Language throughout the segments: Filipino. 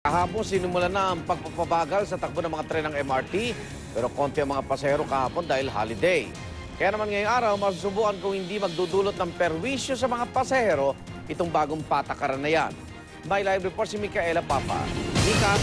Kahapon sinimulan na ang pagpapabagal sa takbo ng mga tren ng MRT, pero konti ang mga pasahero kahapon dahil holiday. Kaya naman ngayong araw, masusubukan kung hindi magdudulot ng perwisyo sa mga pasahero itong bagong patakaran na yan. May live report si Micaela Papa. Mika.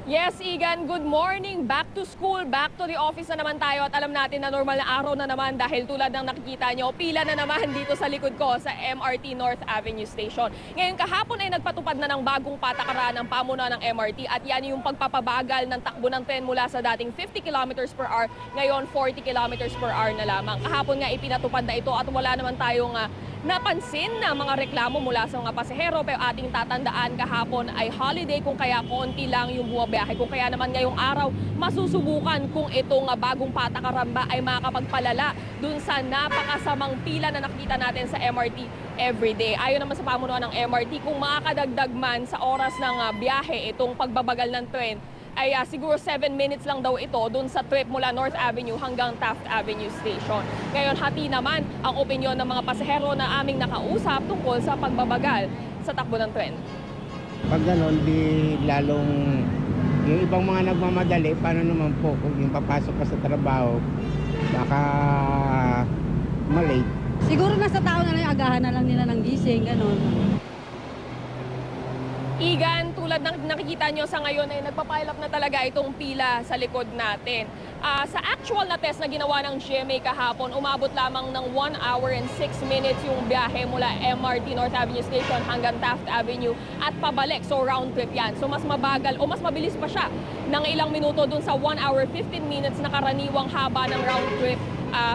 Yes, Igan, good morning. Back to school, back to the office na naman tayo at alam natin na normal na araw na naman dahil tulad ng nakikita nyo, pila na naman dito sa likod ko sa MRT North Avenue Station. Ngayon kahapon ay nagpatupad na ng bagong patakaran ng pamunuan ng MRT at yan yung pagpapabagal ng takbo ng tren mula sa dating 50 kilometers per hour, ngayon 40 kilometers per hour na lamang. Kahapon nga ipinatupad na ito at wala naman tayong napansin na mga reklamo mula sa mga pasahero, pero ating tatandaan kahapon ay holiday kung kaya konti lang yung bumabiyahe. Kung kaya naman ngayong araw masusubukan kung itong bagong patakaran ba ay makakapagpalala dun sa napakasamang pila na nakita natin sa MRT everyday. Ayon naman sa pamunuan ng MRT, kung makakadagdag man sa oras ng biyahe itong pagbabagal ng tren, ay siguro 7 minutes lang daw ito dun sa trip mula North Avenue hanggang Taft Avenue Station. Ngayon, hati naman ang opinyon ng mga pasahero na aming nakausap tungkol sa pagbabagal sa takbo ng tren. Pag gano'n, di lalong yung ibang mga nagmamadali, paano naman po kung yung papasok ka sa trabaho, baka malate. Siguro nasa tao na lang, agahan na lang nila ng gising, gano'n. Igan, tulad ng nakikita nyo sa ngayon ay nagpa-pile up na talaga itong pila sa likod natin. Sa actual na test na ginawa ng GMA kahapon, umabot lamang ng 1 hour and 6 minutes yung biyahe mula MRT North Avenue Station hanggang Taft Avenue at pabalik. So round trip yan. So mas mabagal o mas mabilis pa siya ng ilang minuto dun sa 1 hour 15 minutes na karaniwang haba ng round trip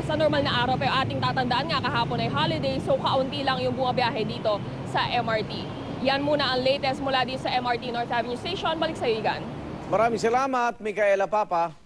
sa normal na araw. Pero ating tatandaan nga kahapon ay holiday, so kaunti lang yung bumabiyahe dito sa MRT. Yan muna ang latest mula dito sa MRT North Avenue Station. Balik sa iyo, Igan. Maraming salamat, Micaela Papa.